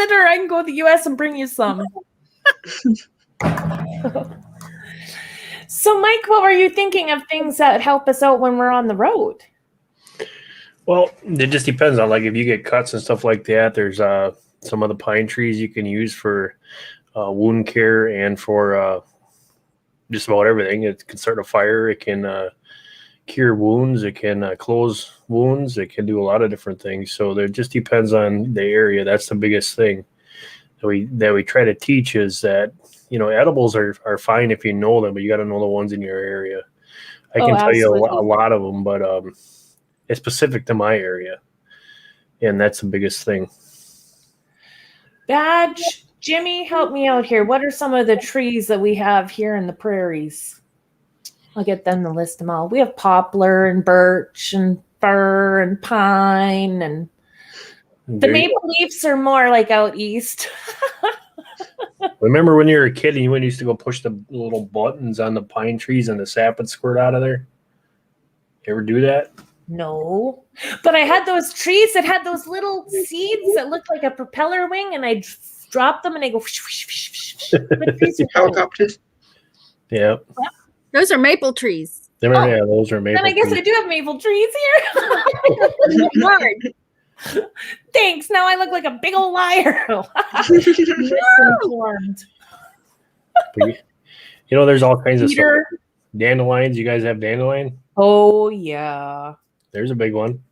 Canada, or I can go to the U.S. and bring you some. So, Mike, what were you thinking of things that help us out when we're on the road? Well, it just depends on, like, if you get cuts and stuff like that, there's some of the pine trees you can use for wound care and for just about everything. It can start a fire. It can cure wounds. It can close wounds. It can do a lot of different things. So it just depends on the area. That's the biggest thing that we try to teach is that, edibles are fine if you know them, but you got to know the ones in your area. I can tell you a lot of them, but it's specific to my area, and that's the biggest thing. Badge, Jimmy, help me out here. What are some of the trees that we have here in the prairies? I'll get them to list them all. We have poplar and birch and fir and pine, and the maple leaves are more like out east. Remember when you were a kid and you used to go push the little buttons on the pine trees and the sap would squirt out of there? You ever do that? No, but I had those trees that had those little seeds that looked like a propeller wing, and I drop them and they go. Helicopters. Yeah. Those are maple trees. Yeah, those are maple. Then I guess trees. I do have maple trees here. Thanks. Now I look like a big old liar. Misinformed. There's all kinds of stuff. Dandelions. You guys have dandelion? Oh yeah. There's a big one.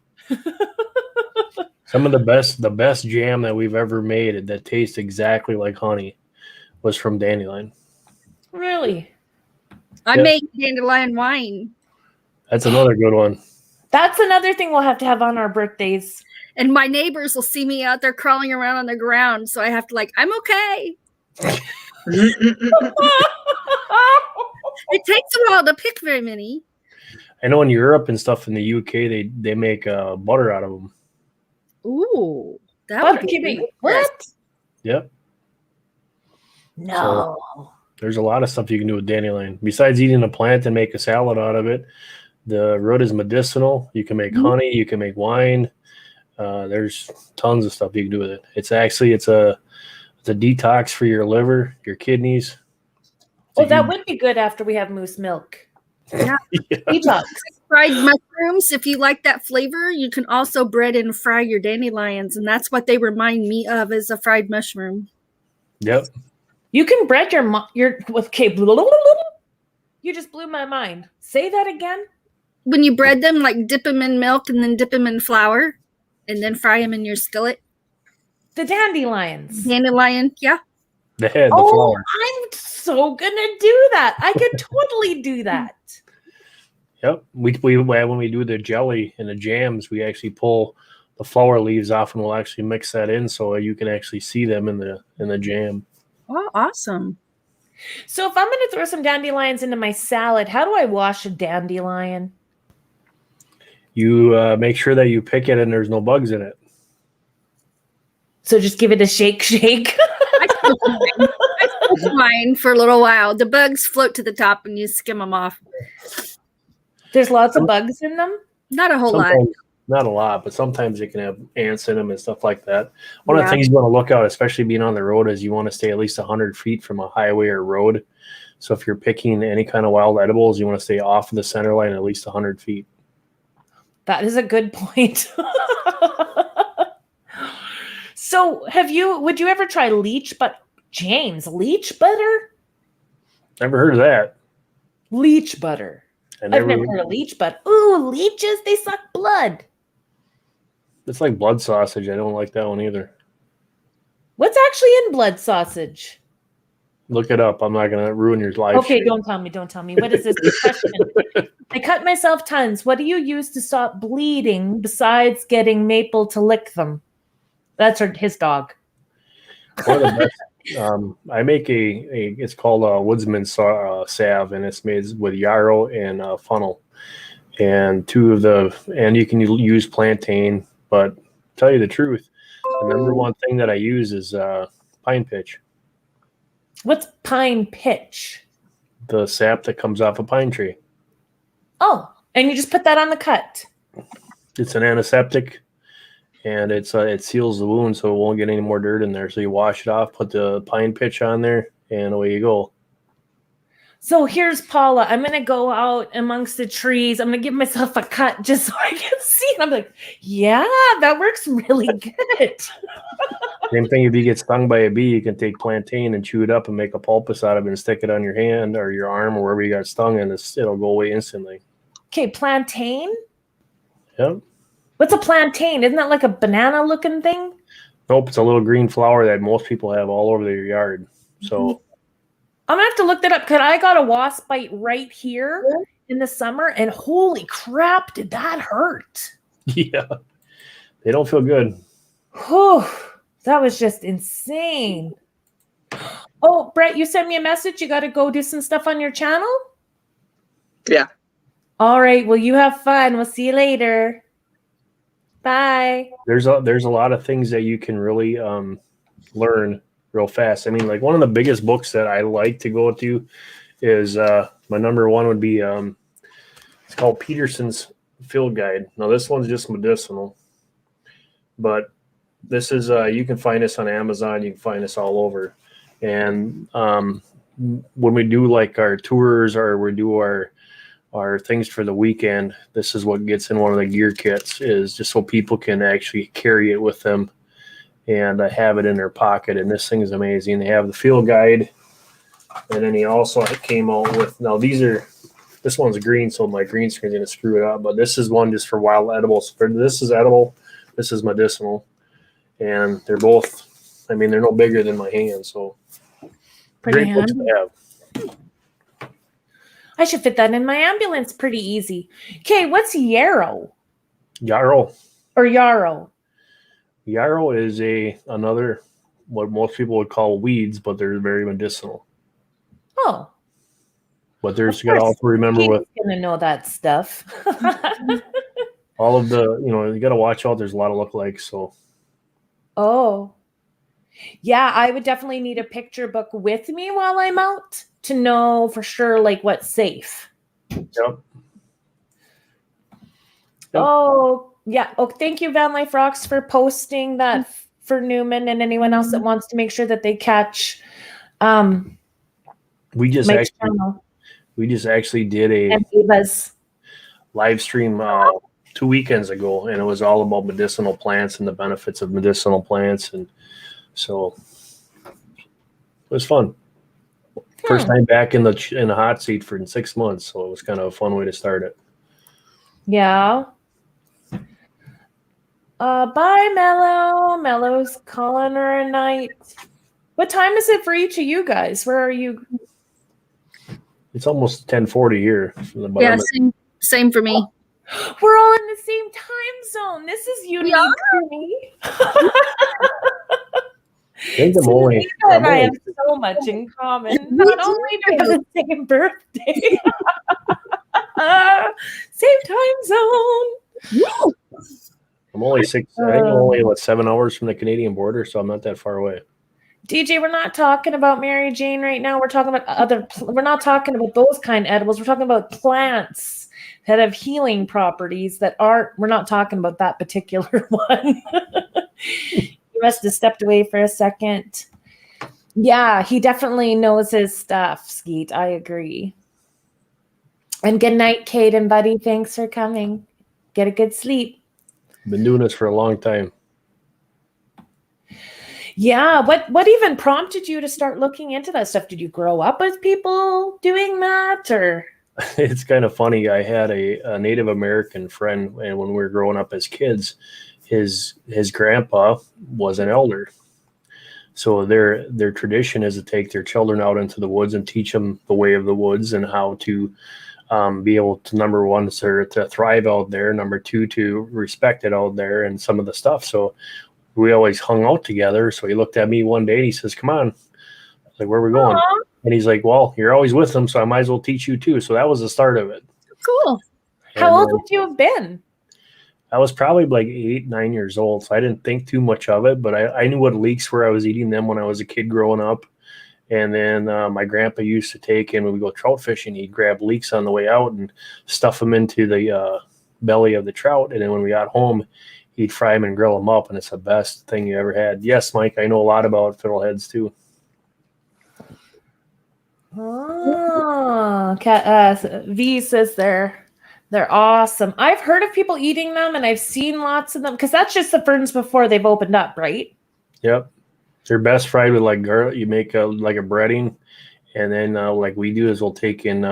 Some of the best jam that we've ever made that tastes exactly like honey was from dandelion. Really? I make dandelion wine. That's another good one. That's another thing we'll have to have on our birthdays. And my neighbors will see me out there crawling around on the ground, so I have to I'm okay. It takes a while to pick very many. I know in Europe and stuff in the UK, they make butter out of them. Ooh, that would be what? Yep. No. So, there's a lot of stuff you can do with dandelion. Besides eating a plant and make a salad out of it, the root is medicinal. You can make honey. You can make wine. There's tons of stuff you can do with it. It's a detox for your liver, your kidneys. Oh, that would be good after we have moose milk. Yeah. Detox. Fried mushrooms. If you like that flavor, you can also bread and fry your dandelions, and that's what they remind me of as a fried mushroom. Yep. You can bread your okay. You just blew my mind. Say that again. When you bread them, dip them in milk and then dip them in flour, and then fry them in your skillet. The dandelions. Dandelion, yeah. The head, the flour. I'm so gonna do that. I could totally do that. Yep. We when we do the jelly and the jams, we actually pull the flower leaves off, and we'll actually mix that in so you can actually see them in the jam. Oh, awesome. So if I'm going to throw some dandelions into my salad, how do I wash a dandelion? You make sure that you pick it and there's no bugs in it. So just give it a shake. I smoked mine for a little while. The bugs float to the top and you skim them off. There's lots of bugs in them? Not a whole lot. Not a lot, but sometimes you can have ants in them and stuff like that. One of the things you want to look out, especially being on the road, is you want to stay at least 100 feet from a highway or road. So if you're picking any kind of wild edibles, you want to stay off of the center line at least 100 feet. That is a good point. So would you ever try leech butter? James, leech butter? Never heard of that. Leech butter. I've never heard of leech, but leeches, they suck blood. It's like blood sausage. I don't like that one either. What's actually in blood sausage? Look it up. I'm not going to ruin your life. Okay, don't tell me. What is this question? I cut myself tons. What do you use to stop bleeding besides getting Maple to lick them? That's his dog. One of the best, I make it's called a woodsman salve, and it's made with yarrow and funnel. And you can use plantain, but to tell you the truth, the number one thing that I use is pine pitch. What's pine pitch? The sap that comes off a pine tree. Oh, and you just put that on the cut. It's an antiseptic, and it seals the wound so it won't get any more dirt in there. So you wash it off, put the pine pitch on there, and away you go. So here's Paula. I'm going to go out amongst the trees. I'm going to give myself a cut just so I can see it. I'm like, yeah, that works really good. Same thing if you get stung by a bee, you can take plantain and chew it up and make a poultice out of it and stick it on your hand or your arm or wherever you got stung, and it'll go away instantly. Okay, plantain? Yep. What's a plantain? Isn't that like a banana looking thing? Nope, it's a little green flower that most people have all over their yard. So I'm going to have to look that up because I got a wasp bite right here in the summer, and holy crap, did that hurt. yeah, they don't feel good. Whew, that was just insane. Oh, Brett, you sent me a message. You got to go do some stuff on your channel? Yeah. All right. Well, you have fun. We'll see you later. Bye. There's a lot of things that you can really learn real fast. I mean, like one of the biggest books that I like to go to is my number one would be it's called Peterson's Field Guide. Now this one's just medicinal, but this is you can find this on Amazon. You can find this all over. And when we do like our tours or we do our things for the weekend, this is what gets in one of the gear kits, is just so people can actually carry it with them and have it in their pocket. And this thing is amazing. They have the field guide, and then he also came out with, now this one's green, so my green screen's gonna screw it up, but this is one just for wild edibles. This is edible, this is medicinal, and they're both, I mean, they're no bigger than my hand, so Pretty great books to have. I should fit that in my ambulance pretty easy. Okay, what's yarrow? Yarrow. Or yarrow? Yarrow is another what most people would call weeds, but they're very medicinal. Oh. But there's, you got to also remember with gonna know that stuff. all of the, you got to watch out. There's a lot of lookalikes. So. Oh. Yeah, I would definitely need a picture book with me while I'm out to know for sure, like, what's safe. Yep. Oh, yeah. Oh, thank you, Van Life Rocks, for posting that for Newman and anyone else that wants to make sure that they catch we just actually did a live stream 2 weekends ago, and it was all about medicinal plants and the benefits of medicinal plants, and so it was fun. First time back in the hot seat for 6 months, so it was kind of a fun way to start it. Yeah. Bye, Mello. Mello's calling her a night. What time is it for each of you guys? Where are you? It's almost 10:40 here. Yeah, same for me. We're all in the same time zone. This is unique for me. I have so much in common. Not only do we have the same birthday, same time zone. I'm only I think I'm only 7 hours from the Canadian border, so I'm not that far away. DJ, we're not talking about Mary Jane right now. We're talking about we're not talking about those kind of edibles. We're talking about plants that have healing properties we're not talking about that particular one. You must have stepped away for a second. Yeah, he definitely knows his stuff, Skeet. I agree. And good night, Kate and Buddy. Thanks for coming. Get a good sleep. Been doing this for a long time. Yeah. What even prompted you to start looking into that stuff? Did you grow up with people doing that, or? It's kind of funny. I had a Native American friend, and when we were growing up as kids, his grandpa was an elder. So their tradition is to take their children out into the woods and teach them the way of the woods and how to be able to, number one, to thrive out there, number two, to respect it out there and some of the stuff. So we always hung out together. So he looked at me one day and he says, "Come on." I was like, "Where are we going?" Aww. And he's like, "Well, you're always with them, so I might as well teach you too." So that was the start of it. Cool. How old would you have been? I was probably like 8, 9 years old, so I didn't think too much of it, but I knew what leeks were. I was eating them when I was a kid growing up. And then my grandpa used to take in, when we go trout fishing, he'd grab leeks on the way out and stuff them into the belly of the trout. And then when we got home, he'd fry them and grill them up, and it's the best thing you ever had. Yes, Mike, I know a lot about fiddleheads too. Oh, V says they're awesome. I've heard of people eating them, and I've seen lots of them because that's just the ferns before they've opened up, right? Yep, they're best fried with like garlic. You make like a breading, and then like we do is we'll take in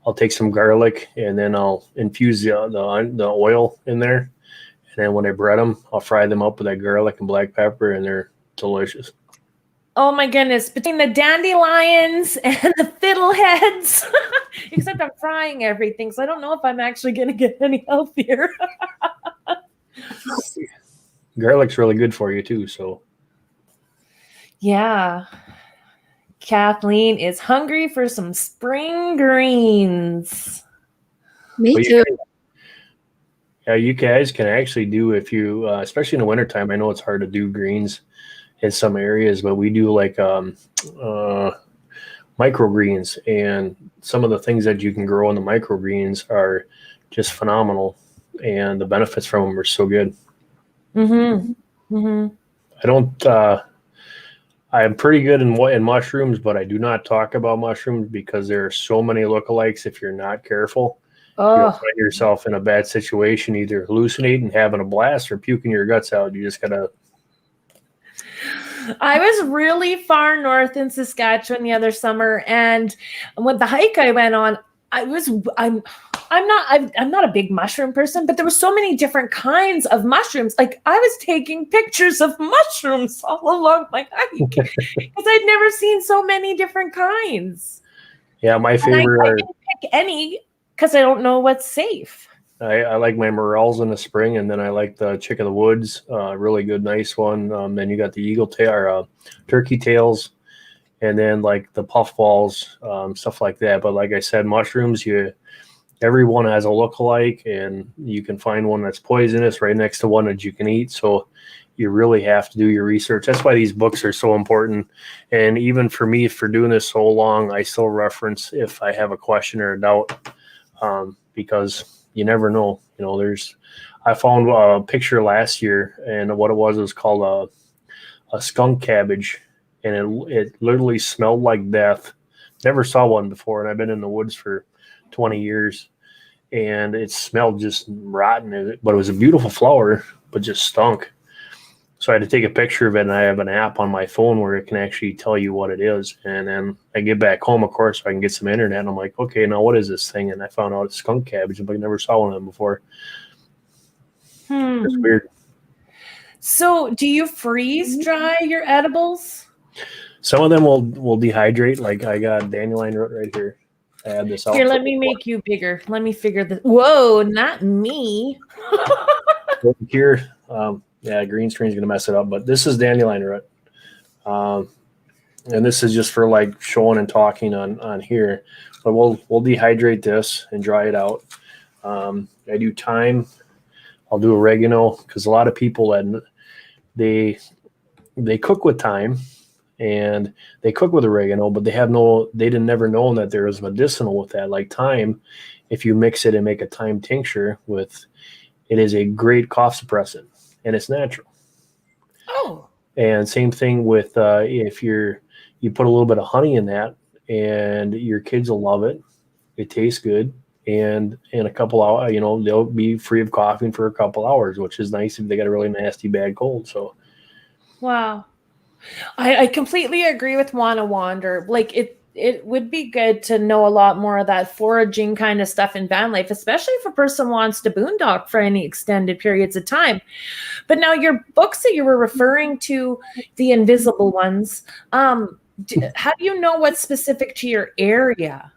I'll take some garlic and then I'll infuse the oil in there, and then when I bread them, I'll fry them up with that garlic and black pepper, and they're delicious. Oh my goodness, between the dandelions and the fiddleheads, except I'm frying everything, so I don't know if I'm actually going to get any healthier. Garlic's really good for you too, so. Yeah. Kathleen is hungry for some spring greens. Me too. You guys can actually do, if you, especially in the wintertime, I know it's hard to do greens in some areas, but we do like microgreens, and some of the things that you can grow in the microgreens are just phenomenal, and the benefits from them are so good. Mm-hmm. Mm-hmm. I don't, I'm pretty good in mushrooms, but I do not talk about mushrooms because there are so many lookalikes. If you're not careful, you'll find yourself in a bad situation, either hallucinating, having a blast, or puking your guts out. You just gotta. I was really far north in Saskatchewan the other summer, and with the hike I went on, I'm not a big mushroom person, but there were so many different kinds of mushrooms. Like I was taking pictures of mushrooms all along my hike because I'd never seen so many different kinds. Yeah, my favorite. I didn't pick any because I don't know what's safe. I like my morels in the spring, and then I like the chick of the woods, really good, nice one. Then you got the eagle tail or turkey tails, and then like the puffballs, stuff like that. But like I said, mushrooms, everyone has a lookalike, and you can find one that's poisonous right next to one that you can eat. So you really have to do your research. That's why these books are so important. And even for me, for doing this so long, I still reference if I have a question or a doubt, because you never know. I found a picture last year, and what it was called a skunk cabbage, and it literally smelled like death. Never saw one before, and I've been in the woods for 20 years, and it smelled just rotten. But it was a beautiful flower, but just stunk. So I had to take a picture of it, and I have an app on my phone where it can actually tell you what it is. And then I get back home, of course, so I can get some internet. And I'm like, okay, now what is this thing? And I found out it's skunk cabbage, but I never saw one of them before. It's weird. So do you freeze dry your edibles? Some of them will dehydrate. Like I got dandelion root right here. I had this out. Here, let me make you bigger. Let me figure this. Whoa, not me. Here, green screen is going to mess it up, but this is dandelion root. And this is just for like showing and talking on here, but we'll dehydrate this and dry it out. I do thyme. I'll do oregano, because a lot of people they cook with thyme and they cook with oregano, but they never known that there was medicinal with that. Like thyme, if you mix it and make a thyme tincture with, it is a great cough suppressant, and it's natural. Oh. And same thing with if you put a little bit of honey in that, and your kids will love it. It tastes good, and in a couple hours, they'll be free of coughing for a couple hours, which is nice if they got a really nasty bad cold. So, wow, I completely agree with Wanna Wander. Like it would be good to know a lot more of that foraging kind of stuff in van life, especially if a person wants to boondock for any extended periods of time. But now your books that you were referring to, the invisible ones, how do you know what's specific to your area?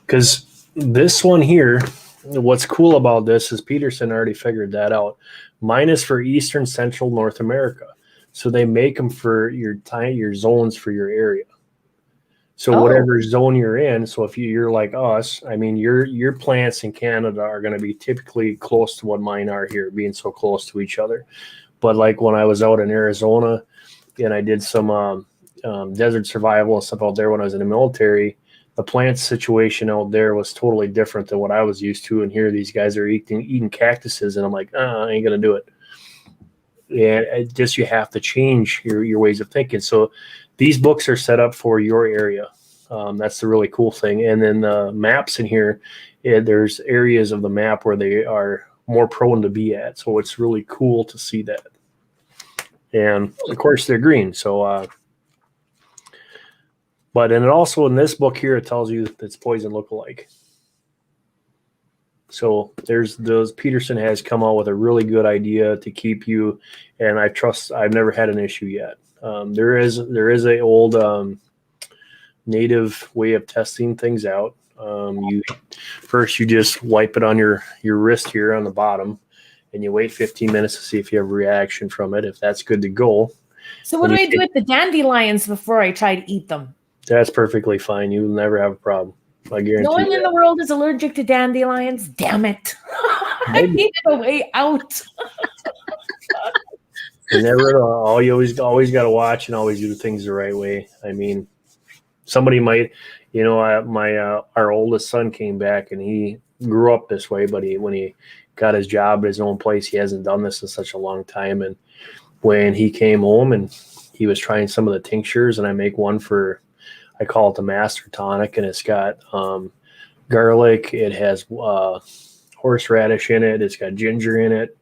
Because this one here, what's cool about this is Peterson already figured that out. Mine is for Eastern Central North America. So they make them for your zones for your area. So whatever zone you're in, so if you're like us, I mean, your plants in Canada are going to be typically close to what mine are here, being so close to each other. But like when I was out in Arizona and I did some desert survival and stuff out there when I was in the military, the plant situation out there was totally different than what I was used to. And here these guys are eating cactuses, and I'm like, I ain't gonna do it. And it just, you have to change your ways of thinking. So these books are set up for your area. That's the really cool thing. And then the maps in here, there's areas of the map where they are more prone to be at. So it's really cool to see that. And of course they're green. So, but and also in this book here, it tells you that it's poison lookalike. So Peterson has come out with a really good idea to keep you, and I've never had an issue yet. There is a old native way of testing things out. You just wipe it on your wrist here on the bottom, and you wait 15 minutes to see if you have a reaction from it. If that's good to go. So what do I do with the dandelions before I try to eat them? That's perfectly fine. You'll never have a problem. I guarantee. No one in the world is allergic to dandelions. Damn it! I needed a way out. You never know. You always got to watch and always do things the right way. I mean, somebody might, our oldest son came back and he grew up this way, but when he got his job at his own place, he hasn't done this in such a long time. And when he came home and he was trying some of the tinctures, and I make one for, I call it the master tonic, and it's got garlic, it has horseradish in it, it's got ginger in it,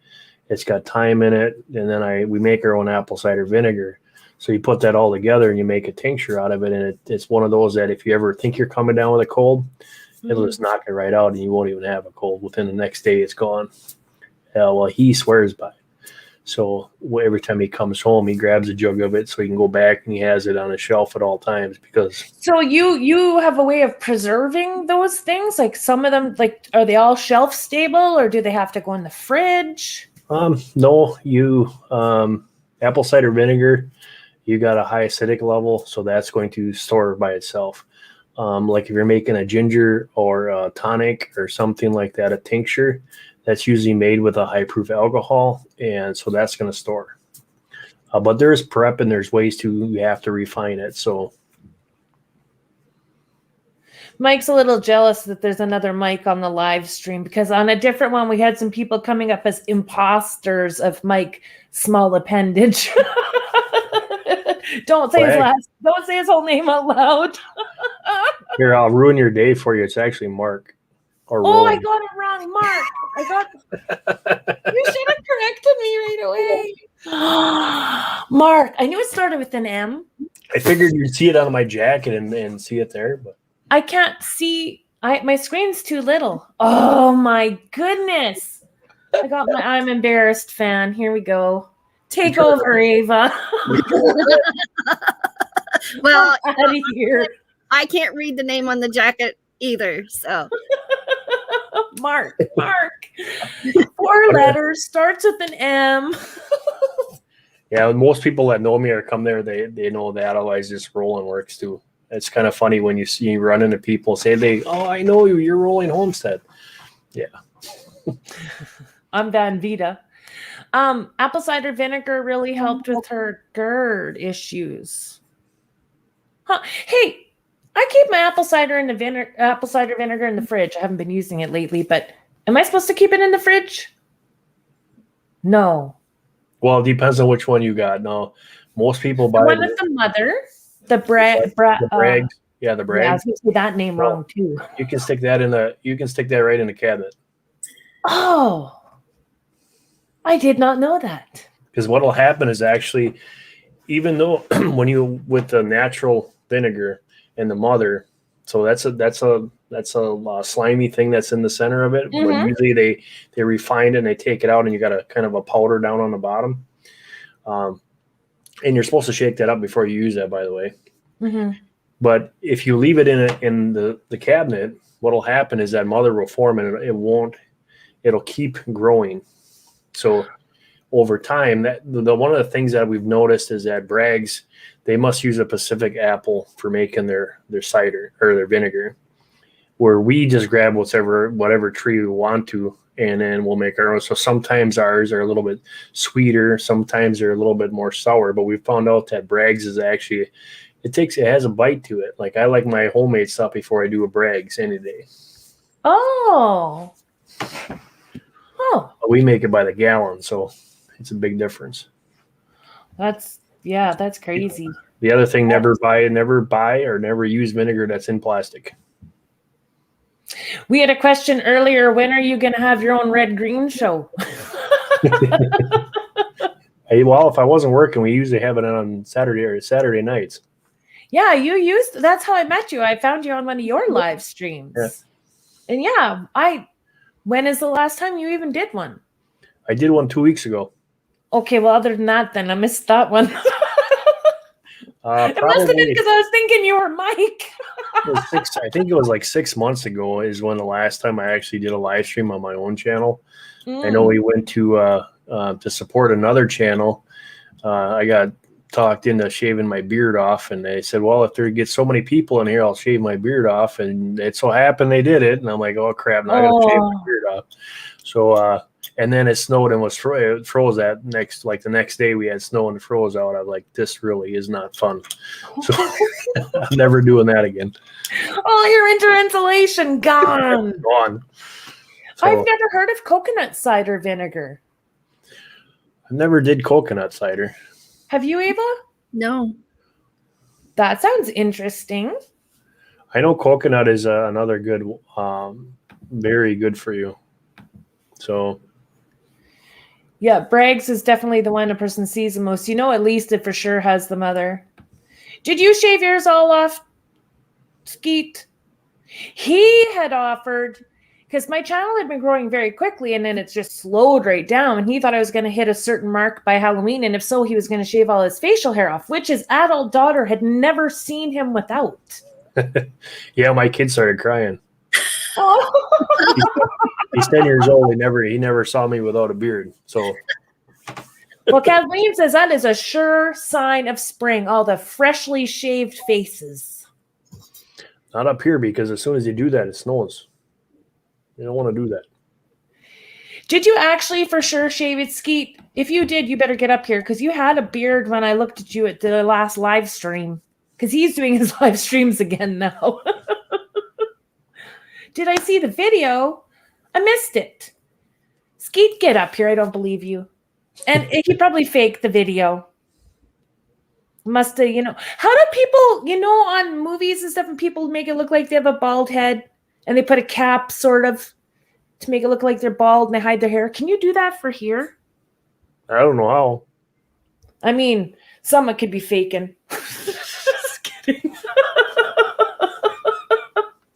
it's got thyme in it, and then we make our own apple cider vinegar. So you put that all together and you make a tincture out of it, and it's one of those that if you ever think you're coming down with a cold, it'll just knock it right out, and you won't even have a cold. Within the next day, it's gone. Well, he swears by it. So every time he comes home, he grabs a jug of it so he can go back and he has it on a shelf at all times. Because so you have a way of preserving those things? Like some of them, like, are they all shelf stable, or do they have to go in the fridge? No, apple cider vinegar, you got a high acidic level, so that's going to store by itself. Like if you're making a ginger or a tonic or something like that, a tincture, that's usually made with a high proof alcohol, and so that's going to store. But there's prep and there's ways you have to refine it. So Mike's a little jealous that there's another Mike on the live stream, because on a different one, we had some people coming up as imposters of Mike small appendage. Don't say his whole name out loud. Here, I'll ruin your day for you. It's actually Mark. I got it wrong, Mark. You should have corrected me right away. Mark, I knew it started with an M. I figured you'd see it on my jacket and see it there, but I can't see. My screen's too little. Oh my goodness! I'm embarrassed, fan. Here we go. Take over, Ava. Well, out of here. I can't read the name on the jacket either, so. Mark. 4 letters, starts with an M. Yeah, most people that know me or come there, they know that. Otherwise, just rolling works too. It's kind of funny when you run into people, say I know you, you're rolling Homestead. Yeah. I'm Vida. Apple cider vinegar really helped with her GERD issues. Huh. Hey, I keep my apple cider vinegar in the fridge. I haven't been using it lately, but am I supposed to keep it in the fridge? No. Well, it depends on which one you got. No, most people buy the one with the mother, the Brags. Yeah, the Brags. Yeah, I was going to say that name wrong too. You can stick that right in the cabinet. Oh, I did not know that. Because what will happen is actually, even though with the natural vinegar and the mother, so that's a slimy thing that's in the center of it. When usually they refine it and they take it out, and you got a kind of a powder down on the bottom. And you're supposed to shake that up before you use that, by the way. Mm-hmm. But if you leave it in the cabinet, what'll happen is that mother will form, and it'll keep growing. So over time, one of the things that we've noticed is that Bragg's, they must use a Pacific apple for making their cider or their vinegar, where we just grab whatever tree we want to, and then we'll make our own. So sometimes ours are a little bit sweeter, sometimes they're a little bit more sour, but we found out that Bragg's is actually It has a bite to it. Like I like my homemade stuff before I do a Bragg's any day. Oh. Oh. We make it by the gallon, so it's a big difference. That's crazy. The other thing, never buy or never use vinegar that's in plastic. We had a question earlier. When are you going to have your own red-green show? Hey, well, if I wasn't working, we usually have it on Saturday nights. Yeah, that's how I met you. I found you on one of your live streams. Yeah. And yeah, when is the last time you even did one? I did one 2 weeks ago. Okay, well, other than that, then I missed that one. It must have been because I was thinking you were Mike. I think it was like 6 months ago is when the last time I actually did a live stream on my own channel. I know we went to support another channel. I got talked into shaving my beard off, and they said, well, if there gets so many people in here, I'll shave my beard off. And it so happened they did it. And I'm like, oh, crap, now I got to shave my beard off. So, and then it snowed and it froze the next day we had snow and it froze out. I was like, this really is not fun. So I'm never doing that again. Oh, your winter insulation gone. Gone. So, I've never heard of coconut cider vinegar. I never did coconut cider. Have you, Ava? No. That sounds interesting. I know coconut is another good, very good for you. So. Yeah, Bragg's is definitely the one a person sees the most. At least it for sure has the mother. Did you shave yours all off, Skeet? He had offered, because my channel had been growing very quickly, and then it's just slowed right down. And he thought I was going to hit a certain mark by Halloween, and if so, he was going to shave all his facial hair off, which his adult daughter had never seen him without. Yeah, my kid started crying. Oh. He's 10 years old. He never saw me without a beard. So, well, Kathleen says that is a sure sign of spring. All the freshly shaved faces. Not up here, because as soon as you do that, it snows. You don't want to do that. Did you actually for sure shave it, Skeet? If you did, you better get up here, because you had a beard when I looked at you at the last live stream. Because he's doing his live streams again now. Did I see the video? I missed it. Skeet, get up here. I don't believe you. And he probably faked the video. Must have, How do people, on movies and stuff, and people make it look like they have a bald head, and they put a cap sort of to make it look like they're bald, and they hide their hair. Can you do that for here? I don't know how. I mean, someone could be faking. Just kidding.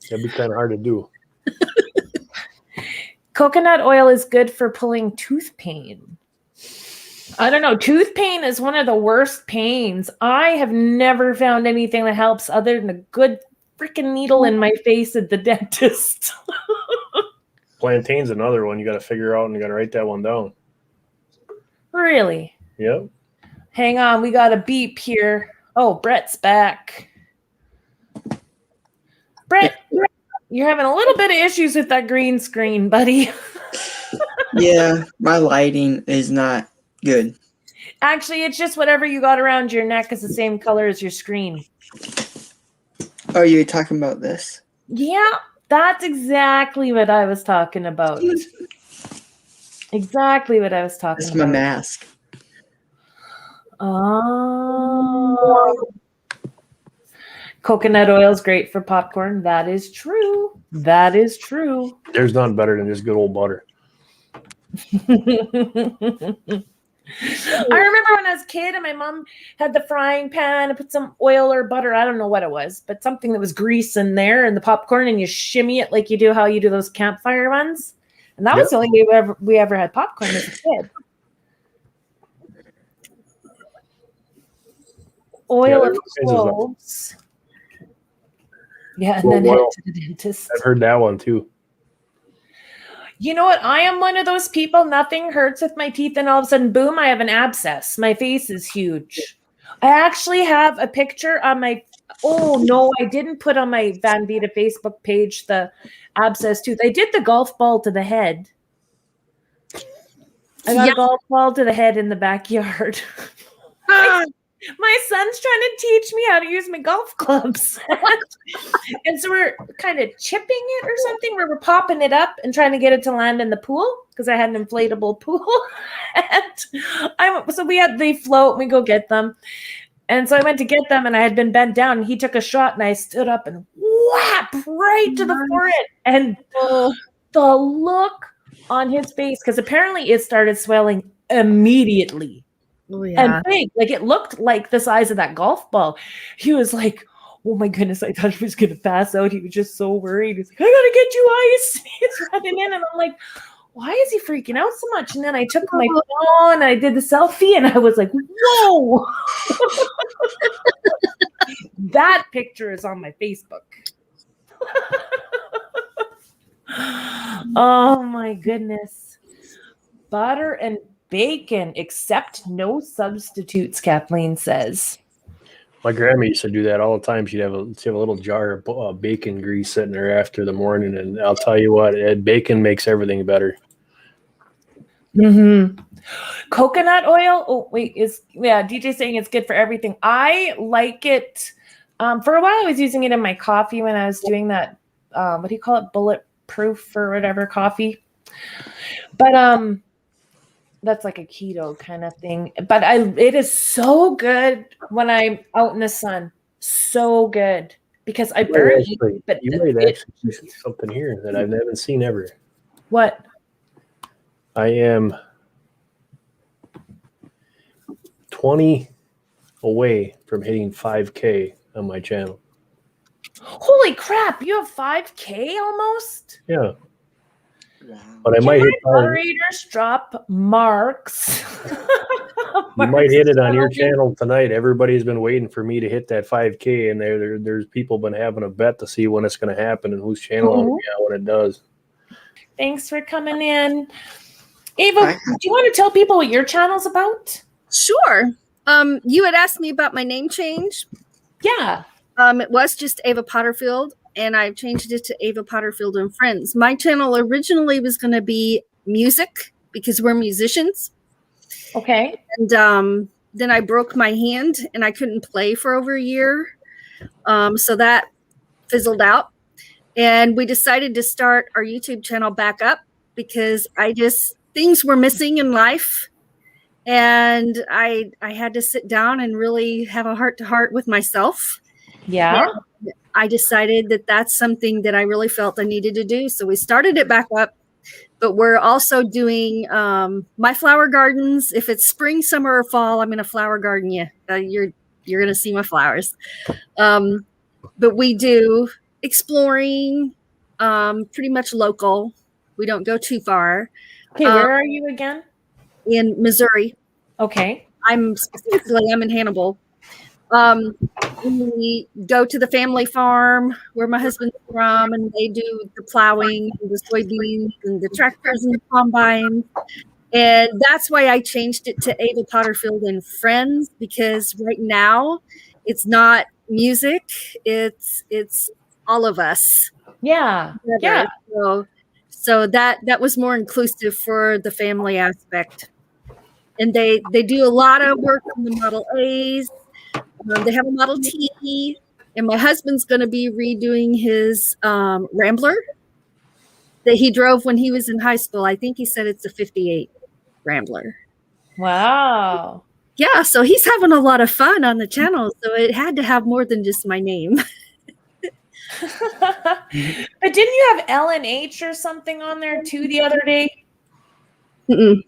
That'd be kind of hard to do. Coconut oil is good for pulling tooth pain. I don't know. Tooth pain is one of the worst pains. I have never found anything that helps other than a good freaking needle in my face at the dentist. Plantain's another one you got to figure out, and you got to write that one down. Really? Yep. Hang on. We got a beep here. Oh, Brett's back. Brett, you're having a little bit of issues with that green screen, buddy. Yeah, my lighting is not good. Actually, it's just whatever you got around your neck is the same color as your screen. Oh, you're talking about this? Yeah, that's exactly what I was talking about. Exactly what I was talking That's about. my mask. Oh. Coconut oil is great for popcorn. That is true. That is true. There's nothing better than just good old butter. I remember when I was a kid and my mom had the frying pan and put some oil or butter. I don't know what it was, but something that was grease in there and the popcorn, and you shimmy it like you do how you do those campfire ones. And that was the only way we ever had popcorn as a kid. Oil of cloves. Yeah, and then head to the dentist. I've heard that one too. You know what? I am one of those people. Nothing hurts with my teeth, and all of a sudden, boom, I have an abscess. My face is huge. I actually have a picture on my. Oh no, I didn't put on my Van Vida Facebook page the abscess tooth. I did the golf ball to the head. I got a golf ball to the head in the backyard. My son's trying to teach me how to use my golf clubs. And so we're kind of chipping it or something where we're popping it up and trying to get it to land in the pool because I had an inflatable pool. And so they float and we go get them. And so I went to get them and I had been bent down and he took a shot and I stood up and whap right to the forehead. And the look on his face, because apparently it started swelling immediately. Oh, yeah. And big, like it looked like the size of that golf ball. He was like, "Oh my goodness, I thought he was gonna pass out." He was just so worried. He's like, "I gotta get you ice." He's running in, and I'm like, "Why is he freaking out so much?" And then I took my phone and I did the selfie, and I was like, "Whoa!" That picture is on my Facebook. Oh my goodness. Butter and bacon, except no substitutes, Kathleen says. My grandma used to do that all the time. She'd have a little jar of bacon grease sitting there after the morning, and I'll tell you what, bacon makes everything better. Mm-hmm. Coconut oil. Oh wait, DJ saying it's good for everything. I like it. For a while, I was using it in my coffee when I was doing that. What do you call it? Bulletproof or whatever coffee. But that's like a keto kind of thing. But it is so good when I'm out in the sun. So good because I barely eat. But you might actually see something here that I haven't seen ever. What? I am 20 away from hitting 5K on my channel. Holy crap! You have 5K almost? Yeah. Wow. But I might hit moderators drop marks. You might hit it on your channel tonight. Everybody's been waiting for me to hit that 5K, and there's people been having a bet to see when it's going to happen and whose channel I'm going to be on when it does. Thanks for coming in. Ava, do you want to tell people what your channel's about? Sure. You had asked me about my name change. Yeah. It was just Ava Potterfield, and I've changed it to Ava Potterfield and Friends. My channel originally was going to be music because we're musicians. Okay. And then I broke my hand and I couldn't play for over a year. So that fizzled out. And we decided to start our YouTube channel back up because things were missing in life. And I had to sit down and really have a heart-to-heart with myself. Yeah. And I decided that that's something that I really felt I needed to do. So we started it back up, but we're also doing my flower gardens. If it's spring, summer, or fall, I'm going to flower garden you. You're going to see my flowers. But we do exploring, pretty much local. We don't go too far. Okay, where are you again? In Missouri. Okay. I'm in Hannibal. We go to the family farm where my husband's from, and they do the plowing and the soybeans and the tractors and the combines. And that's why I changed it to Ava Potterfield and Friends, because right now it's not music, it's all of us. Yeah. Together. Yeah. So that was more inclusive for the family aspect. And they do a lot of work on the Model A's. They have a Model T, and my husband's going to be redoing his Rambler that he drove when he was in high school. I think he said it's a 58 Rambler. Wow. Yeah, so he's having a lot of fun on the channel, so it had to have more than just my name. But didn't you have L&H or something on there too the other day? Mm-mm.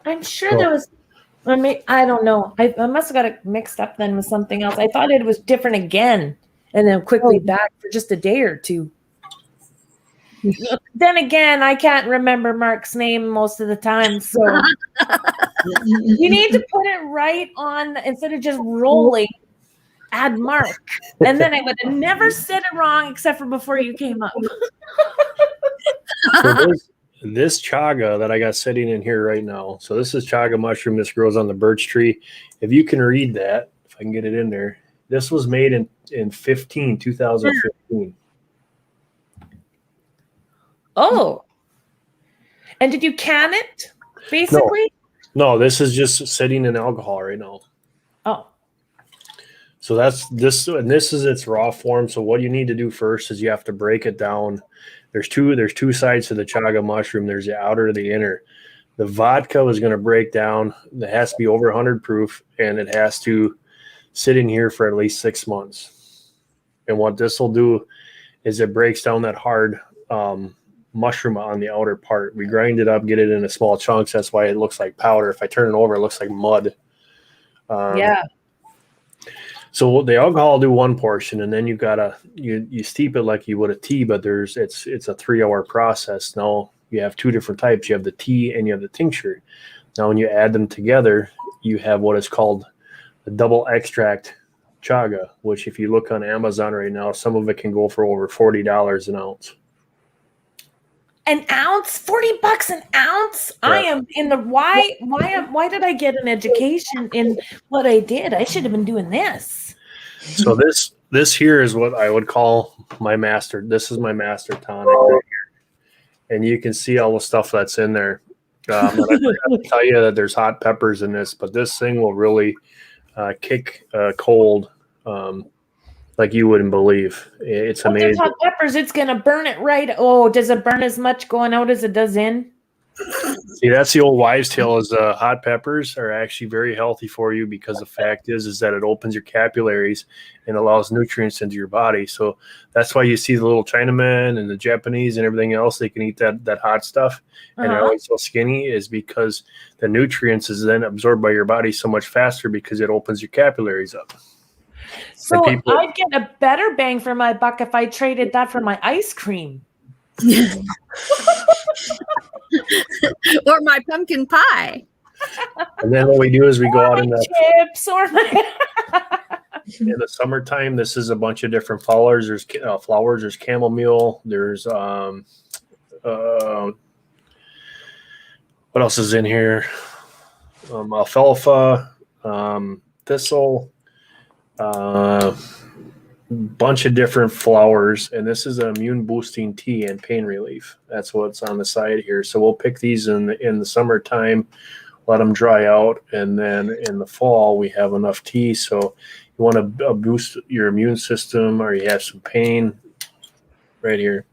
I'm sure there was. I don't know. I must have got it mixed up then with something else. I thought it was different again, and then quickly back for just a day or two. Then again, I can't remember Mark's name most of the time, so you need to put it right on instead of just rolling. Add Mark, and then I would have never said it wrong except for before you came up. So this chaga that I got sitting in here right now. So this is chaga mushroom. This grows on the birch tree. If you can read that, if I can get it in there, this was made in 2015. Oh, and did you can it basically? No, this is just sitting in alcohol right now. Oh, So that's this, and this is its raw form. So what you need to do first is you have to break it down. There's two sides to the chaga mushroom. There's the outer and the inner. The vodka is going to break down. It has to be over 100 proof, and it has to sit in here for at least 6 months. And what this will do is it breaks down that hard mushroom on the outer part. We grind it up, get it into small chunks. That's why it looks like powder. If I turn it over, it looks like mud. yeah. So the alcohol will do one portion, and then you steep it like you would a tea, but it's a 3-hour process. Now you have two different types. You have the tea and you have the tincture. Now when you add them together, you have what is called a double extract chaga, which if you look on Amazon right now, some of it can go for over $40 an ounce. An ounce, $40 an ounce. Yeah. I am in the why did I get an education in what I did? I should have been doing this. So this here is what I would call my master. This is my master tonic right here, and you can see all the stuff that's in there. And I forgot to tell you that there's hot peppers in this, but this thing will really kick cold like you wouldn't believe. It's amazing. Hot peppers, it's gonna burn it right. Oh, does it burn as much going out as it does in? See, that's the old wives' tale. Is hot peppers are actually very healthy for you because the fact is that it opens your capillaries and allows nutrients into your body. So that's why you see the little Chinamen and the Japanese and everything else. They can eat that hot stuff, and they're always so skinny. Is because the nutrients is then absorbed by your body so much faster because it opens your capillaries up. So I'd get a better bang for my buck if I traded that for my ice cream. Or my pumpkin pie. And then what we do is we go out in the chips or in the summertime. This is a bunch of different flowers. There's flowers. There's chamomile. There's what else is in here? Alfalfa, thistle, bunch of different flowers, and this is an immune boosting tea and pain relief. That's what's on the side here. So we'll pick these in the summertime, let them dry out, and then in the fall we have enough tea. So you want to boost your immune system, or you have some pain, right here.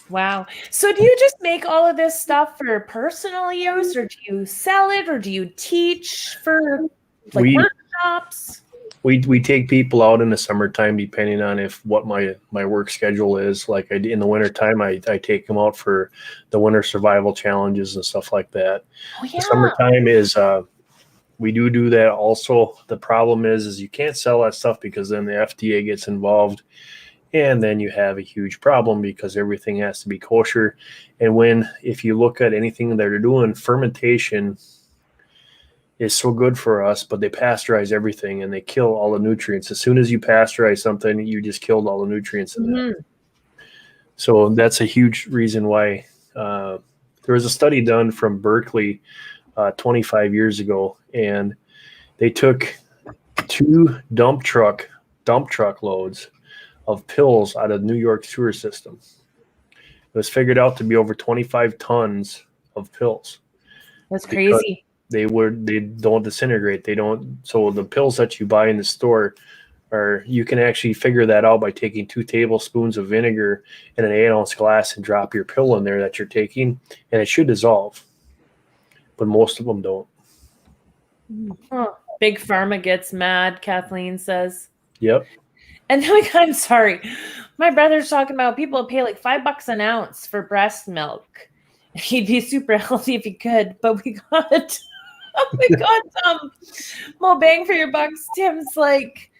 Wow. So do you just make all of this stuff for personal use, or do you sell it, or do you teach for workshops? We take people out in the summertime, depending on what my work schedule is. Like in the wintertime, I take them out for the winter survival challenges and stuff like that. Oh, yeah. The summertime is we do that also. The problem is you can't sell that stuff because then the FDA gets involved, and then you have a huge problem because everything has to be kosher. And if you look at anything that they're doing, fermentation is so good for us, but they pasteurize everything and they kill all the nutrients. As soon as you pasteurize something, you just killed all the nutrients in that. So that's a huge reason why there was a study done from Berkeley 25 years ago, and they took 2 dump truck loads of pills out of the New York sewer system. It was figured out to be over 25 tons of pills. That's crazy. They don't disintegrate. So the pills that you buy in the store you can actually figure that out by taking 2 tablespoons of vinegar in an 8-ounce glass and drop your pill in there that you're taking, and it should dissolve. But most of them don't. Huh. Big Pharma gets mad, Kathleen says. Yep. And I'm sorry. My brother's talking about people pay like $5 an ounce for breast milk. He'd be super healthy if he could, but we got more bang for your bucks. Tim's like,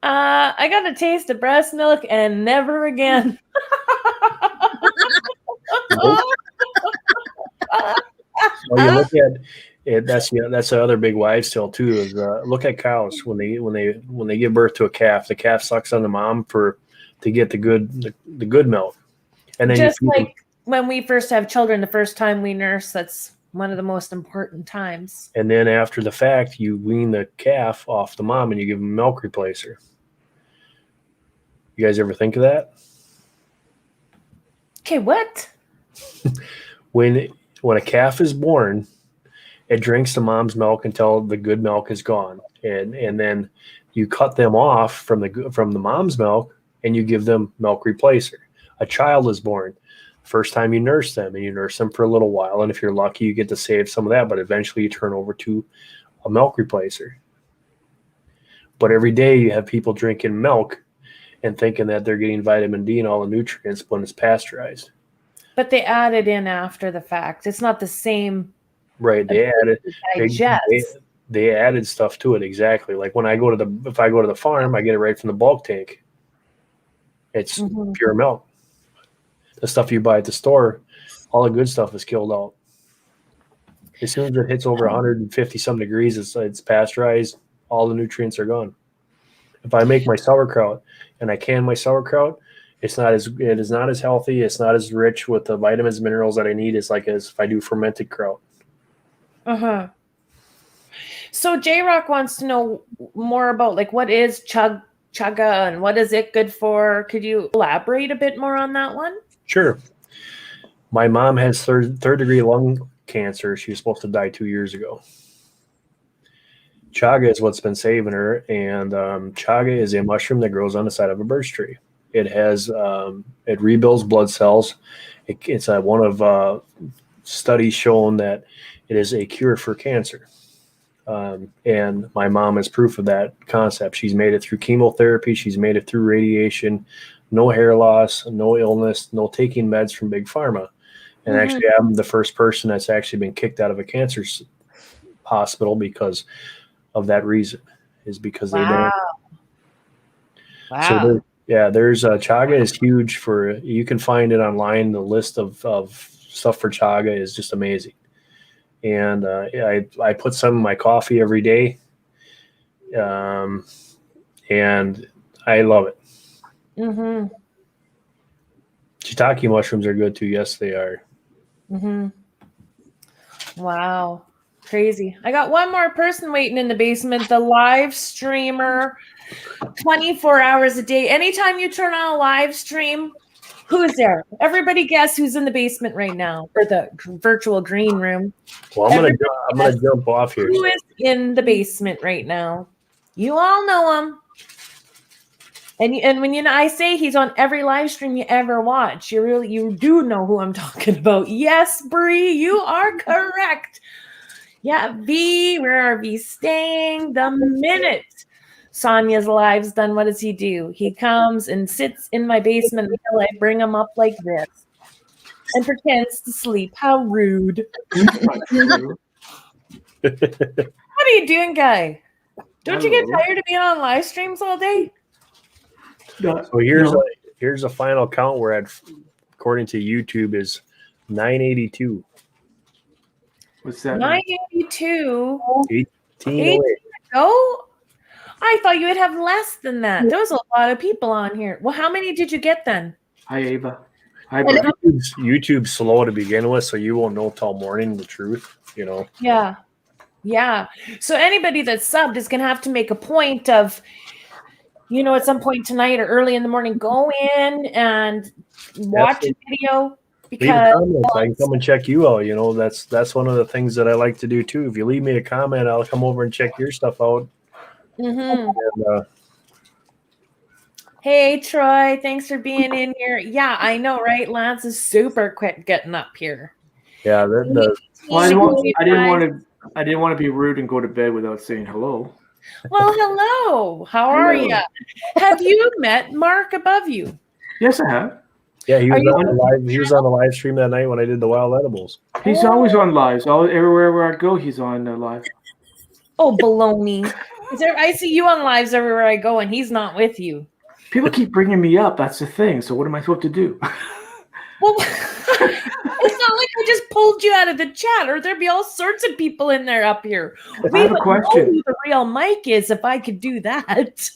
I got a taste of breast milk and never again. Well, you look at it, that's the other big wives' tale too. Is look at cows when they give birth to a calf. The calf sucks on the mom to get the good milk, and then just like when we first have children, the first time we nurse, that's one of the most important times. And then after the fact, you wean the calf off the mom and you give them a milk replacer. You guys ever think of that? Okay, what? When a calf is born It drinks the mom's milk until the good milk is gone, and then you cut them off from the mom's milk, and you give them milk replacer. A child is born. First time you nurse them, and you nurse them for a little while, and if you're lucky, you get to save some of that, but eventually you turn over to a milk replacer. But every day you have people drinking milk and thinking that they're getting vitamin D and all the nutrients when it's pasteurized. But they add it in after the fact. It's not the same. Right. They added stuff to it. Exactly. Like when if I go to the farm, I get it right from the bulk tank. It's pure milk. The stuff you buy at the store, all the good stuff is killed out. As soon as it hits over 150 some degrees, it's pasteurized. All the nutrients are gone. If I make my sauerkraut and I can my sauerkraut, it is not as healthy. It's not as rich with the vitamins, minerals that I need as if I do fermented kraut. So J-Rock wants to know more about what is chaga and what is it good for? Could you elaborate a bit more on that one? Sure. My mom has third degree lung cancer. She was supposed to die 2 years ago. Chaga is what's been saving her, and chaga is a mushroom that grows on the side of a birch tree. It has it rebuilds blood cells. It's one of studies shown that it is a cure for cancer. And my mom is proof of that concept. She's made it through chemotherapy. She's made it through radiation. No hair loss, no illness, no taking meds from Big Pharma. And actually, I'm the first person that's actually been kicked out of a cancer hospital because of that reason, is because they don't. Wow. So there's chaga is huge you can find it online. The list of stuff for chaga is just amazing. And I put some in my coffee every day. And I love it. Shiitake mushrooms are good too. Yes, they are. Wow. Crazy. I got one more person waiting in the basement, the live streamer, 24 hours a day. Anytime you turn on a live stream, who's there? Everybody guess who's in the basement right now, or the virtual green room. Well, I'm gonna jump off here. Who is in the basement right now? You all know him. And when I say he's on every live stream you ever watch, you do know who I'm talking about. Yes, Bree, you are correct. Yeah, V, where are we staying? The minute Sonia's live's done, what does he do? He comes and sits in my basement until I bring him up like this and pretends to sleep. How rude. What are you doing, Guy? Don't you get tired of being on live streams all day? So here's a final count we're at, according to YouTube, is 982. What's that? 982. 18 Oh, I thought you would have less than that. There was a lot of people on here. Well, how many did you get then? Hi, Ava. YouTube's slow to begin with, so you won't know till morning the truth, Yeah. So anybody that's subbed is going to have to make a point of, at some point tonight or early in the morning, go in and watch a video. Leave a comment. I can come and check you out. That's one of the things that I like to do too. If you leave me a comment, I'll come over and check your stuff out. And, hey, Troy, thanks for being in here. Yeah, I know, right? Lance is super quick getting up here. Yeah, I didn't want to be rude and go to bed without saying hello. Well, hello. How are you? Have you met Mark above you? Yes, I have. Yeah, he was on the live stream that night when I did the wild edibles. He's always on lives. Everywhere where I go, he's on live. Oh, baloney. I see you on lives everywhere I go, and he's not with you. People keep bringing me up. That's the thing. So what am I supposed to do? Well, it's not like I just pulled you out of the chat, or there'd be all sorts of people in there up here. I have a question. Know who the real Mike is if I could do that.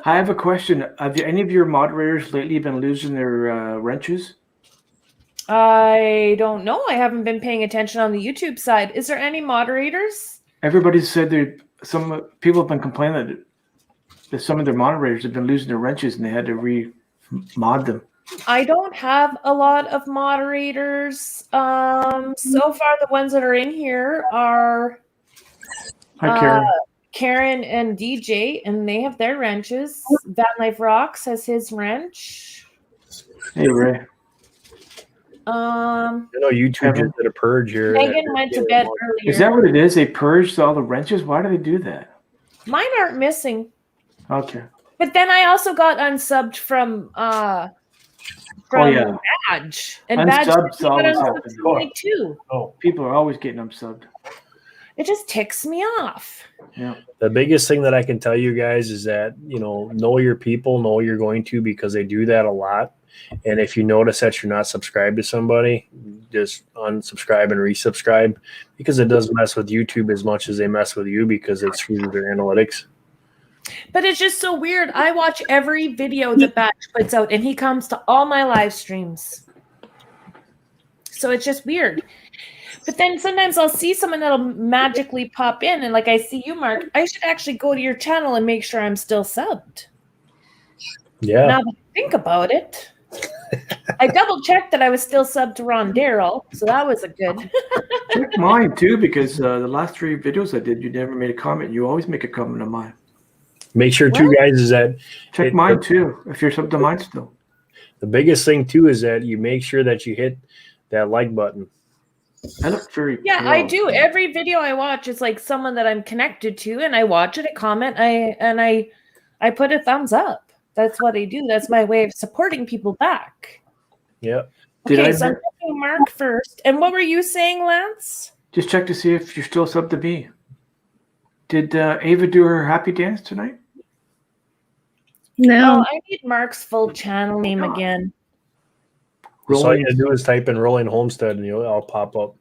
I have a question. Have any of your moderators lately been losing their wrenches? I don't know. I haven't been paying attention on the YouTube side. Is there any moderators? Everybody said some people have been complaining that some of their moderators have been losing their wrenches and they had to re-mod them. I don't have a lot of moderators. So far the ones that are in here are Hi, Karen. Karen and DJ, and they have their wrenches. Van Life Rocks has his wrench. Hey, Ray. I know YouTube Kevin. just did a purge here. Megan went to bed earlier. Is that what it is? They purged all the wrenches? Why do they do that? Mine aren't missing. Okay. But then I also got unsubbed from yeah. Badge. And Badge Unsubs got always unsubbed happen. from me too. Oh, people are always getting unsubbed. It just ticks me off. Yeah. The biggest thing that I can tell you guys is that, know your people, know you're going to, because they do that a lot. And if you notice that you're not subscribed to somebody, just unsubscribe and resubscribe, because it doesn't mess with YouTube as much as they mess with you, because it's through their analytics. But it's just so weird. I watch every video that Batch puts out, and he comes to all my live streams. So it's just weird. But then sometimes I'll see someone that'll magically pop in, and like I see you, Mark, I should actually go to your channel and make sure I'm still subbed. Yeah. Now that I think about it, I double checked that I was still subbed to Ron Darrell, so that was a good. Check mine too, because the last 3 videos I did, you never made a comment. You always make a comment on mine. Make sure too, guys, is that check mine too if you're subbed to mine still. The biggest thing too is that you make sure that you hit that like button. I look very Yeah, I do. Every video I watch is like someone that I'm connected to, and I watch it, I comment, I put a thumbs up. That's what I do. That's my way of supporting people back. Yeah. Okay, so I'm checking Mark first. And what were you saying, Lance? Just check to see if you're still subbed to me. Did Ava do her happy dance tonight? No. Oh, I need Mark's full channel name again. So all you gotta do is type in Rolling Homestead and I'll pop up.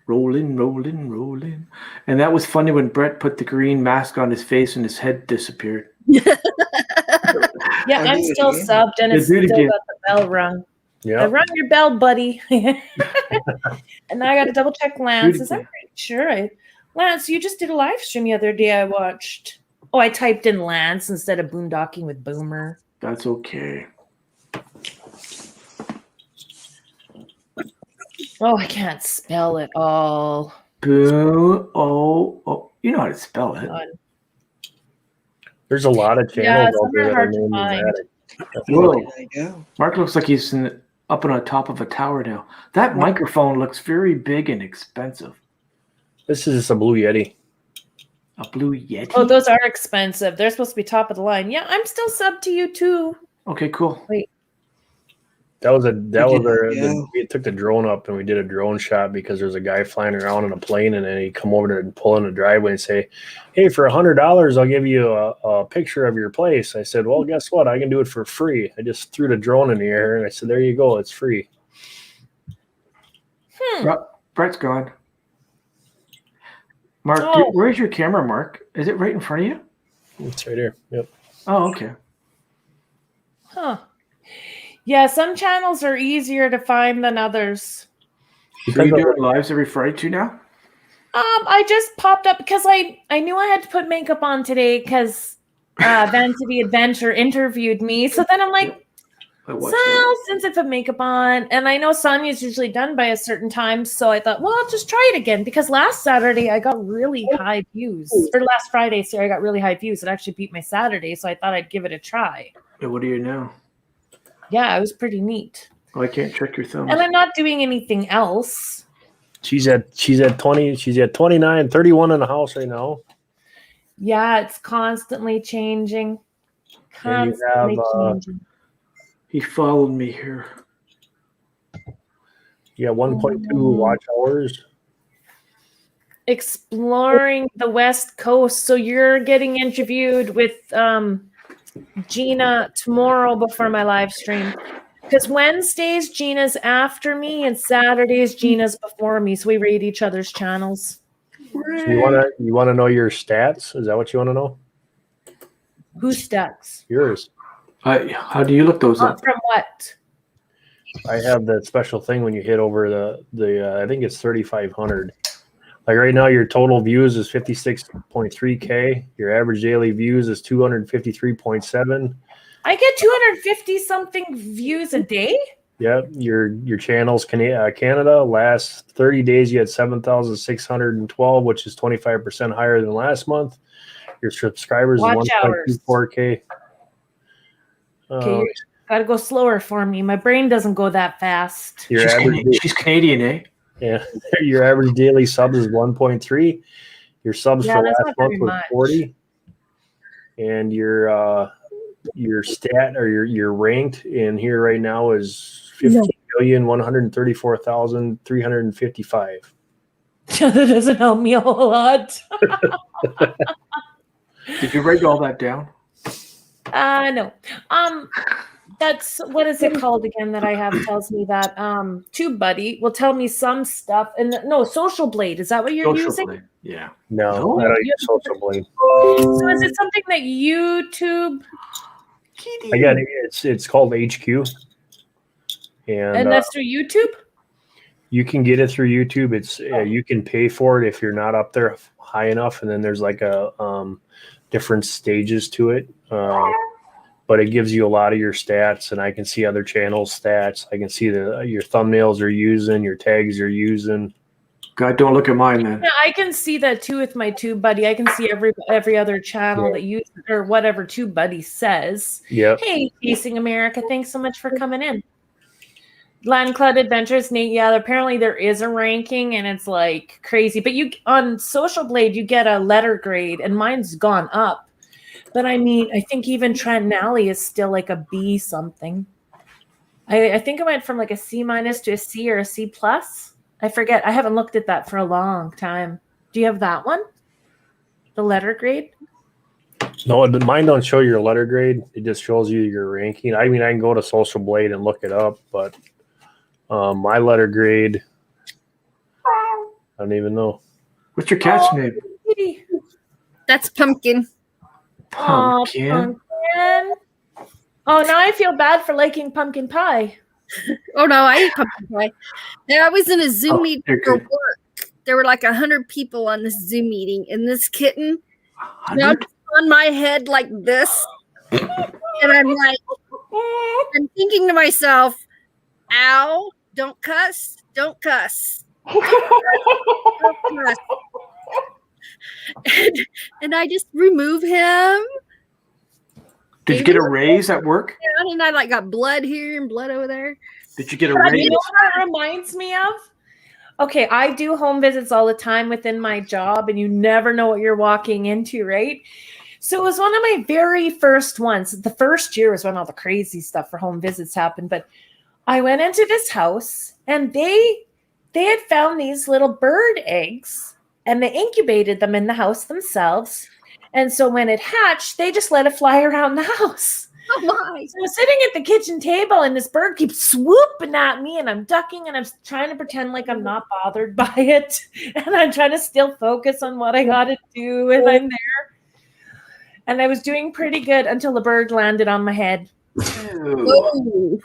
Rolling, rolling, rolling. And that was funny when Brett put the green mask on his face and his head disappeared. Yeah, I'm still subbed and it's still got the bell rung. Yeah. I rung your bell, buddy. And now I got to double check Lance. Is that right? Sure. Lance, you just did a live stream the other day I watched. Oh, I typed in Lance instead of boondocking with Boomer. That's okay. Oh, I can't spell it all. Oh, you know how to spell it. There's a lot of channels out there that are named Whoa. Mark looks like he's up on the top of a tower now. That microphone looks very big and expensive. This is just a Blue Yeti. A Blue Yeti? Oh, those are expensive. They're supposed to be top of the line. Yeah, I'm still subbed to you too. Okay, cool. Wait. We took the drone up and we did a drone shot because there's a guy flying around in a plane, and then he'd come over there and pull in the driveway and say, "Hey, for $100, I'll give you a picture of your place." I said, "Well, guess what? I can do it for free." I just threw the drone in the air and I said, "There you go. It's free." Brett's gone. Mark, where's your camera, Mark? Is it right in front of you? It's right here. Yep. Oh, okay. Huh. Yeah, some channels are easier to find than others. So you doing lives every Friday too now? I just popped up because I knew I had to put makeup on today because Vanity Adventure interviewed me. So then I'm like, since I put makeup on, and I know Sonia's usually done by a certain time, so I thought, well, I'll just try it again because last Saturday I got really high views. Or last Friday, sorry, I got really high views. It actually beat my Saturday, so I thought I'd give it a try. Yeah, what are you now? Yeah, it was pretty neat. Oh, I can't check your thumbs. And I'm not doing anything else. She's at 20. She's at 29, 31 in the house right now. Yeah, it's constantly changing. Constantly changing. He followed me here. Yeah, 1.2 watch hours. Exploring the West Coast. So you're getting interviewed with Gina tomorrow before my live stream. Because Wednesdays, Gina's after me, and Saturdays, Gina's before me. So we rate each other's channels. So you wanna know your stats? Is that what you want to know? Whose stats? Yours. How do you look those up? From what? I have that special thing when you hit over the I think it's 3,500. Like right now, your total views is 56.3K. Your average daily views is 253.7. I get 250 something views a day. Yeah, your channel's Canada. Last 30 days, you had 7,612, which is 25% higher than last month. Your subscribers Watch is hours. 1.24K. Okay, you gotta go slower for me. My brain doesn't go that fast. She's Canadian, eh? Yeah, your average daily subs is 1.3. Your subs for that's last not month very was much. 40, and your stat or your ranked in here right now is 15,134,355. That doesn't help me a whole lot. Did you write all that down? No. That's what is it called again that I have tells me that TubeBuddy will tell me some stuff and no Social Blade. Is that what you're using? Blade. Yeah. No, No? I don't use Social Blade. So is it something that YouTube? I got it. It's called HQ, And that's through YouTube? you can get it through YouTube. It's you can pay for it if you're not up there high enough, and then there's like a different stages to it. But it gives you a lot of your stats, and I can see other channels' stats. I can see your thumbnails are using, your tags are using. God, don't look at mine, man. Yeah, I can see that too with my TubeBuddy. I can see every other channel that you or whatever TubeBuddy says. Yep. Hey, Chasing America, thanks so much for coming in. Land Cloud Adventures, Nate. Yeah, apparently there is a ranking, and it's like crazy. But you on Social Blade, you get a letter grade, and mine's gone up. But I mean, I think even Trent Nally is still like a B something. I think it went from like a C- to a C or a C+. I forget. I haven't looked at that for a long time. Do you have that one? The letter grade? No, mine don't show your letter grade. It just shows you your ranking. I mean, I can go to Social Blade and look it up, but my letter grade, I don't even know. What's your cat's name? That's Pumpkin. Pumpkin. Pumpkin. Oh, now I feel bad for liking pumpkin pie. Oh no, I eat pumpkin pie. Now I was in a Zoom meeting for good. work. There were like 100 people on this Zoom meeting, and this kitten 100? on my head like this, and I'm like, I'm thinking to myself, "Ow! Don't cuss! Don't cuss! Don't cuss!" And I just remove him. Did you get a raise at work? And I like got blood here and blood over there. Did you get a You raise? know what that reminds me of? Okay, I do home visits all the time within my job, and you never know what you're walking into, right? So it was one of my very first ones. The first year was when all the crazy stuff for home visits happened. But I went into this house, and they had found these little bird eggs, and they incubated them in the house themselves. And so when it hatched, they just let it fly around the house. Oh my! So I'm sitting at the kitchen table, and this bird keeps swooping at me, and I'm ducking, and I'm trying to pretend like I'm not bothered by it, and I'm trying to still focus on what I got to do, and I'm there. And I was doing pretty good until the bird landed on my head. Whoa.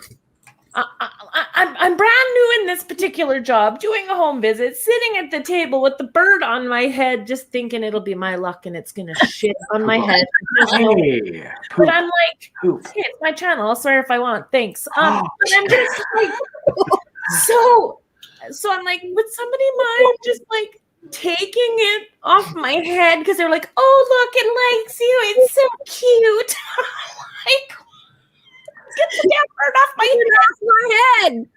I'm brand new in this particular job, doing a home visit, sitting at the table with the bird on my head, just thinking it'll be my luck and it's gonna shit on my head. Hey, But I'm like, hey, it's my channel. I'll swear if I want. Thanks. But I'm just like, so I'm like, would somebody mind just like taking it off my head because they're like, oh look, it likes you. It's so cute. Like. Get the damn bird off my head.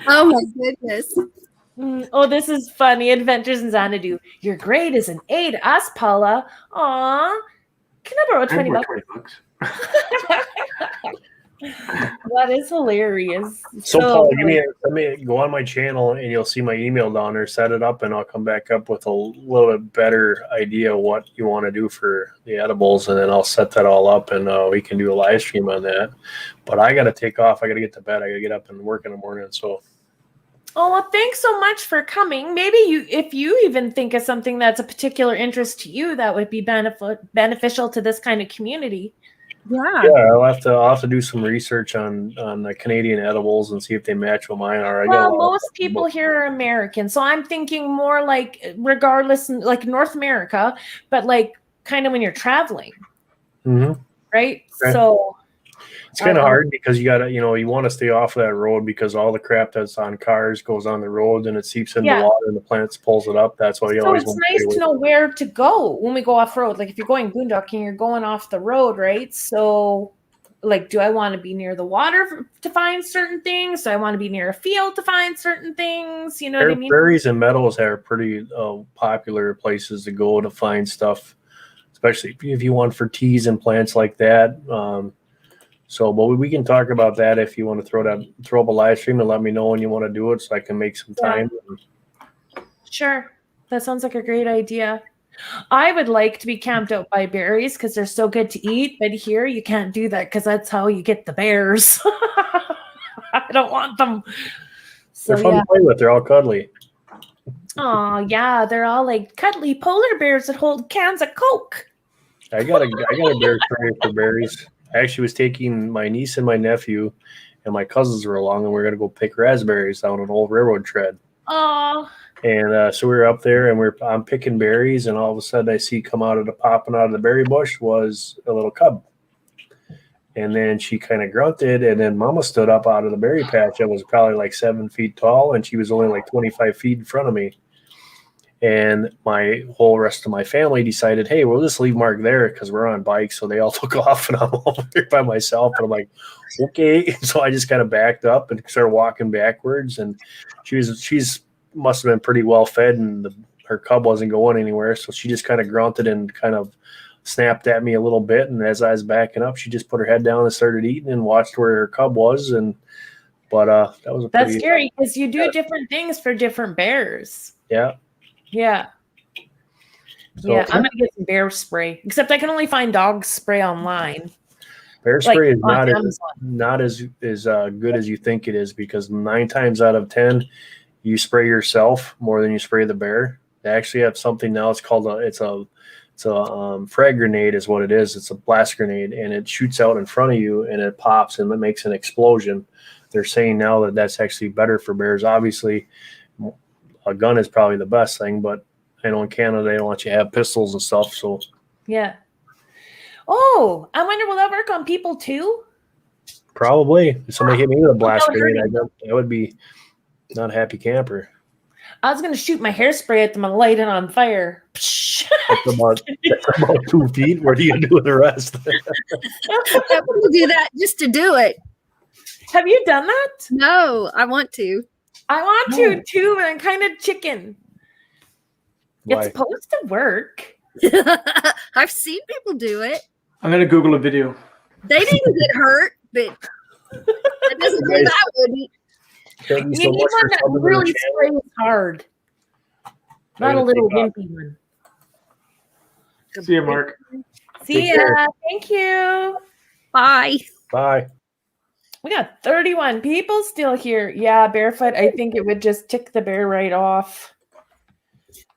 Oh my goodness. Oh, this is funny. Adventures in Xanadu. Your grade is an A to us, Paula. Aw. Can I borrow 20 bucks? That is hilarious. So Paula, let me go on my channel and you'll see my email down there. Set it up and I'll come back up with a little bit better idea of what you want to do for the edibles, and then I'll set that all up and we can do a live stream on that. But I got to take off. I got to get to bed. I got to get up and work in the morning. So. Oh, well, thanks so much for coming. Maybe if you even think of something that's a particular interest to you that would be beneficial to this kind of community. Yeah, I'll have to do some research on the Canadian edibles and see if they match with mine. Or most people here are American, so I'm thinking more like regardless, like North America, but like kind of when you're traveling, right? Okay. So It's kind of hard because you gotta, you want to stay off of that road because all the crap that's on cars goes on the road and it seeps into the water and the plants pulls it up. That's why you always it's want nice to to know where to go when we go off road. Like if you're going boondocking, you're going off the road, right? So like, do I want to be near the water to find certain things? Do I want to be near a field to find certain things? You know what I mean? Prairies and meadows are pretty popular places to go to find stuff, especially if you want for teas and plants like that. But we can talk about that if you want to throw up a live stream and let me know when you want to do it so I can make some time. Sure. That sounds like a great idea. I would like to be camped out by berries because they're so good to eat, but here you can't do that because that's how you get the bears. I don't want them. So, they're fun to play with. They're all cuddly. Oh, yeah. They're all like cuddly polar bears that hold cans of Coke. I got a bear tray for berries. I actually was taking my niece and my nephew and my cousins were along and we were going to go pick raspberries down an old railroad tread. Oh. And so we were up there and I'm picking berries and all of a sudden I see popping out of the berry bush was a little cub. And then she kind of grunted and then Mama stood up out of the berry patch and was probably like 7 feet tall and she was only like 25 feet in front of me. And my whole rest of my family decided, hey, we'll just leave Mark there because we're on bikes. So they all took off and I'm over here by myself. And I'm like, okay. So I just kind of backed up and started walking backwards. And she's must have been pretty well fed and her cub wasn't going anywhere. So she just kind of grunted and kind of snapped at me a little bit. And as I was backing up, she just put her head down and started eating and watched where her cub was. But that was that's scary because you do different things for different bears. Yeah. Yeah. So, yeah, I'm going to get some bear spray, except I can only find dog spray online. Bear spray is not as good as you think it is because 9 times out of 10, you spray yourself more than you spray the bear. They actually have something now. It's called a frag grenade is what it is. It's a blast grenade, and it shoots out in front of you, and it pops, and it makes an explosion. They're saying now that that's actually better for bears. Obviously, a gun is probably the best thing, but I know in Canada they don't let you have pistols and stuff. So yeah. Oh, I wonder will that work on people too? Probably. If somebody hit me with a blast grenade, I would be not a happy camper. I was going to shoot my hairspray at them and light it on fire. That's about 2 feet. What are you going to do with the rest? I want to do that just to do it. Have you done that? No, I want to. I want to too, but I'm kind of chicken. Why? It's supposed to work. I've seen people do it. I'm going to Google a video. They didn't get hurt, but that doesn't mean I wouldn't. Thank you so much for that really sprays hard. Not a little wimpy one. See you, Mark. See ya. Thank you. Bye. Bye. We got 31 people still here. Yeah, barefoot. I think it would just tick the bear right off.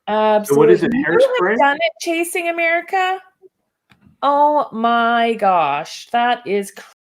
Absolutely. So what is it? You have done it, Chasing America? Oh my gosh, that is